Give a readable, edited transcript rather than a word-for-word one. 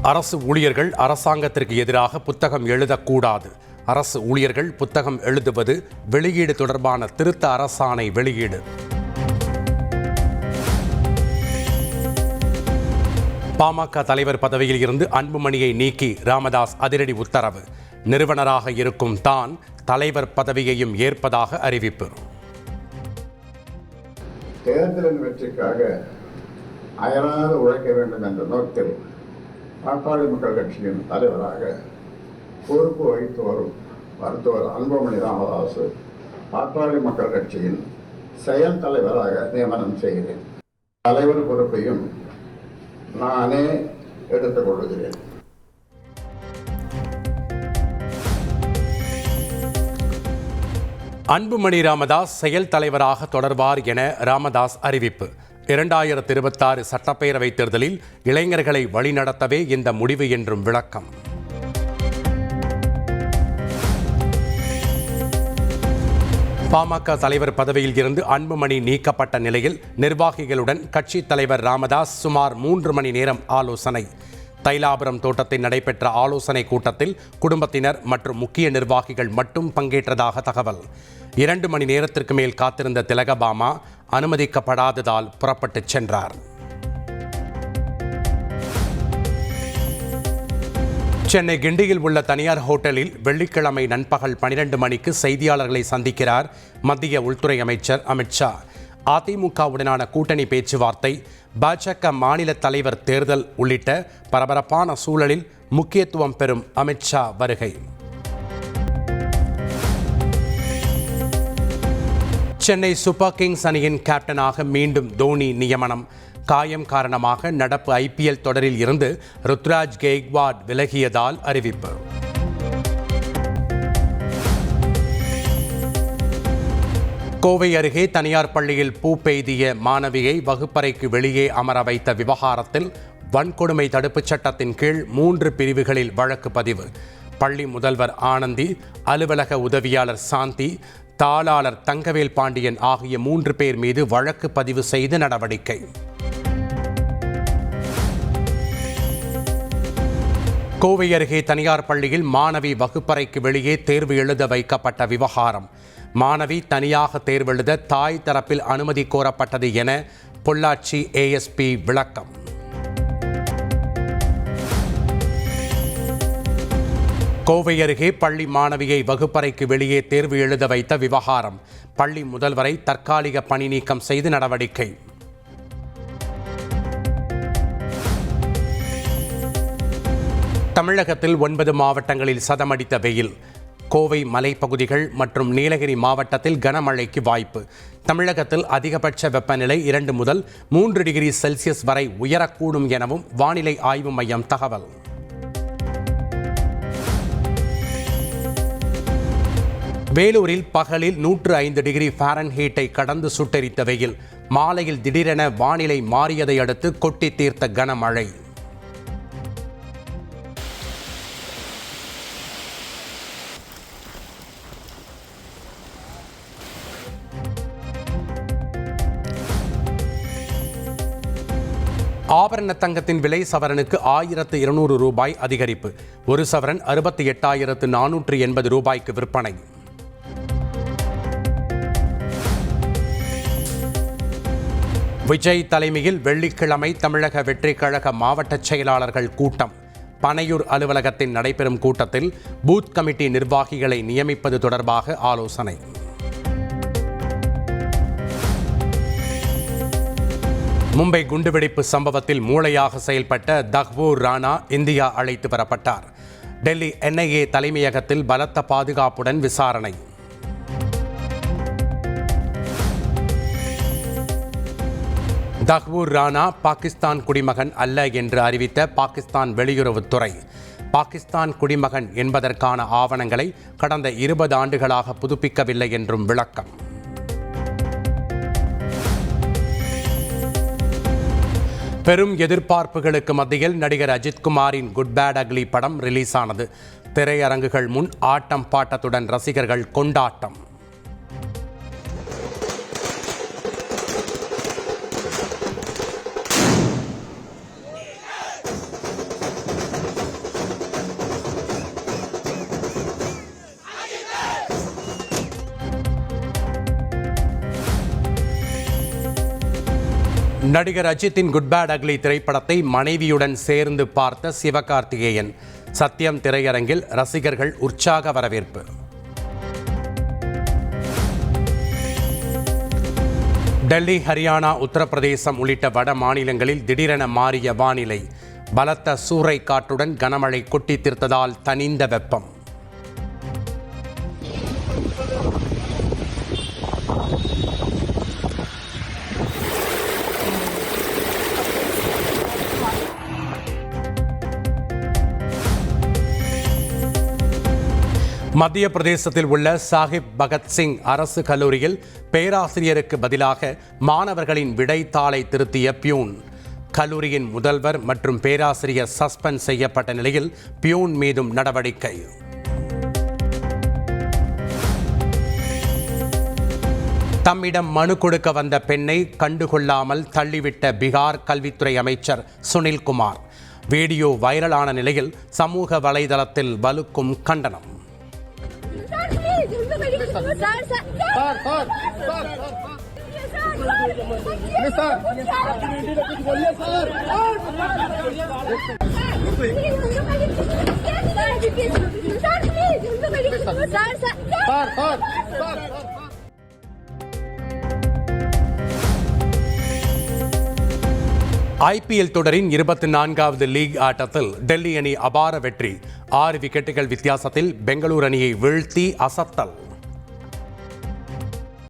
அரசு ஊழியர்கள் அரசாங்கத்திற்கு எதிராக புத்தகம் எழுதக்கூடாது. அரசு ஊழியர்கள் புத்தகம் எழுதுவது வெளியீடு தொடர்பான திருத்த அரசாணை வெளியீடு. பாமக தலைவர் பதவியில் இருந்து அன்புமணியை நீக்கி ராமதாஸ் அதிரடி உத்தரவு. நிறுவனராக இருக்கும் தான் தலைவர் பதவியையும் ஏற்பதாக அறிவிப்பு. தேர்தலின் வெற்றிக்காக அயராது உழைக்க வேண்டும் என்ற நோக்கில் பாட்டாளி மக்கள் கட்சியின் தலைவராக பொறுப்பு வகித்து வரும் மருத்துவர் அன்புமணி ராமதாஸ் பாட்டாளி மக்கள் கட்சியின் செயல் தலைவராக நியமனம் செய்கிறேன். தலைவர் பொறுப்பையும் நானே எடுத்துக் கொள்கிறேன். அன்புமணி ராமதாஸ் செயல் தலைவராக தொடர்வார் என ராமதாஸ் அறிவிப்பு. 2026 சட்டப்பேரவை தேர்தலில் இளைஞர்களை வழிநடத்தவே இந்த முடிவு என்றும் விளக்கம். பாமக தலைவர் பதவியில் இருந்து அன்புமணி நீக்கப்பட்ட நிலையில் நிர்வாகிகளுடன் கட்சி தலைவர் ராமதாஸ் சுமார் 3 மணி நேரம் ஆலோசனை. தைலாபுரம் தோட்டத்தில் நடைபெற்ற ஆலோசனை கூட்டத்தில் குடும்பத்தினர் மற்றும் முக்கிய நிர்வாகிகள் மட்டும் பங்கேற்றதாக தகவல். 2 மணி நேரத்திற்கு மேல் காத்திருந்த திலகபாமா அனுமதிக்கப்படாததால் புறப்பட்டுச் சென்றார். சென்னை கிண்டியில் உள்ள தனியார் ஹோட்டலில் வெள்ளிக்கிழமை நண்பகல் 12 மணிக்கு செய்தியாளர்களை சந்திக்கிறார் மத்திய உள்துறை அமைச்சர் அமித்ஷா. அதிமுகவுடனான கூட்டணி பேச்சுவார்த்தை, பாஜக மாநில தலைவர் தேர்தல் உள்ளிட்ட பரபரப்பான சூழலில் முக்கியத்துவம் பெறும் அமித்ஷா வருகை. சென்னை சூப்பர் கிங்ஸ் அணியின் கேப்டனாக மீண்டும் தோனி நியமனம். காயம் காரணமாக நடப்பு IPL தொடரில் இருந்து ருத்ராஜ் கெய்க்வாட் விலகியதால் அறிவிப்பு. கோவை அருகே தனியார் பள்ளியில் பூ பெய்திய மாணவியை வகுப்பறைக்கு வெளியே அமர வைத்த விவகாரத்தில் வன்கொடுமை தடுப்புச் சட்டத்தின் கீழ் 3 பிரிவுகளில் வழக்கு பதிவு. பள்ளி முதல்வர் ஆனந்தி, அலுவலக உதவியாளர் சாந்தி, தாளாளர் தங்கவேல் பாண்டியன் ஆகிய 3 பேர் மீது வழக்கு பதிவு செய்து நடவடிக்கை. கோவை அருகே தனியார் பள்ளியில் மாணவி வகுப்பறைக்கு வெளியே தேர்வு எழுத வைக்கப்பட்ட விவகாரம். மாணவி தனியாக தேர்வெழுத தாய் தரப்பில் அனுமதி கோரப்பட்டது என பொள்ளாச்சி ASP விளக்கம். கோவை அருகே பள்ளி மாணவியை வகுப்பறைக்கு வெளியே தேர்வு எழுத வைத்த விவகாரம். பள்ளி முதல்வரை தற்காலிக பணி நீக்கம் செய்து நடவடிக்கை. தமிழகத்தில் 9 மாவட்டங்களில் சதமடித்த வெயில். கோவை மலைப்பகுதிகள் மற்றும் நீலகிரி மாவட்டத்தில் கனமழைக்கு வாய்ப்பு. தமிழகத்தில் அதிகபட்ச வெப்பநிலை 2 முதல் 3 டிகிரி செல்சியஸ் வரை உயரக்கூடும் எனவும் வானிலை ஆய்வு மையம் தகவல். வேலூரில் பகலில் 105 டிகிரி ஃபாரன்ஹீட்டை கடந்து சுட்டெரித்த வெயில். மாலையில் திடீரென வானிலை மாறியதை அடுத்து கொட்டி தீர்த்த கனமழை. ஆபரண தங்கத்தின் விலை சவரனுக்கு 1200 ரூபாய் அதிகரிப்பு. 1 சவரன் 68,480 ரூபாய்க்கு விற்பனை. விஜய் தலைமையில் வெள்ளிக்கிழமை தமிழக வெற்றி கழக மாவட்ட செயலாளர்கள் கூட்டம். பனையூர் அலுவலகத்தில் நடைபெறும் கூட்டத்தில் பூத் கமிட்டி நிர்வாகிகளை நியமிப்பது தொடர்பாக ஆலோசனை. மும்பை குண்டுவெடிப்பு சம்பவத்தில் மூளையாக செயல்பட்ட தஹ்பூர் ராணா இந்தியா அழைத்து வரப்பட்டார். டெல்லி NIA தலைமையகத்தில் பலத்த பாதுகாப்புடன் விசாரணை. தஹ்பூர் ராணா பாகிஸ்தான் குடிமகன் அல்ல என்று அறிவித்த பாகிஸ்தான் வெளியுறவுத்துறை. பாகிஸ்தான் குடிமகன் என்பதற்கான ஆவணங்களை கடந்த 20 ஆண்டுகளாக புதுப்பிக்கவில்லை என்றும் விளக்கம். பெரும் எதிர்பார்ப்புகளுக்கு மத்தியில் நடிகர் அஜித்குமாரின் குட் பேட் அக்லி படம் ரிலீஸ் ஆனது. திரையரங்குகள் முன் ஆட்டம் பாட்டத்துடன் ரசிகர்கள் கொண்டாட்டம். நடிகர் அஜித்தின் குட் பேட் அக்லி திரைப்படத்தை மனைவியுடன் சேர்ந்து பார்த்த சிவகார்த்திகேயன். சத்யம் திரையரங்கில் ரசிகர்கள் உற்சாக வரவேற்பு. டெல்லி, ஹரியானா, உத்தரப்பிரதேசம் உள்ளிட்ட வட மாநிலங்களில் திடீரென மாறிய வானிலை. பலத்த சூறை காற்றுடன் கனமழை கொட்டி தீர்த்ததால் தணிந்த வெப்பம். மத்திய பிரதேசத்தில் உள்ள சாஹிப் பகத்சிங் அரசு கல்லூரியில் பேராசிரியருக்கு பதிலாக மாணவர்களின் விடைத்தாளை திருத்திய பியூன். கல்லூரியின் முதல்வர் மற்றும் பேராசிரியர் சஸ்பெண்ட் செய்யப்பட்ட நிலையில் பியூன் மீதும் நடவடிக்கை. தம்மிடம் மனு கொடுக்க வந்த பெண்ணை கண்டுகொள்ளாமல் தள்ளிவிட்ட பீகார் கல்வித்துறை அமைச்சர் சுனில்குமார். வீடியோ வைரலான நிலையில் சமூக வலைதளத்தில் வலுக்கும் கண்டனம். IPL தொடரின் 24வது லீக் ஆட்டத்தில் டெல்லி அணி அபார வெற்றி. 6 விக்கெட்டுகள் வித்தியாசத்தில் பெங்களூரு அணியை வீழ்த்தி அசத்தல்.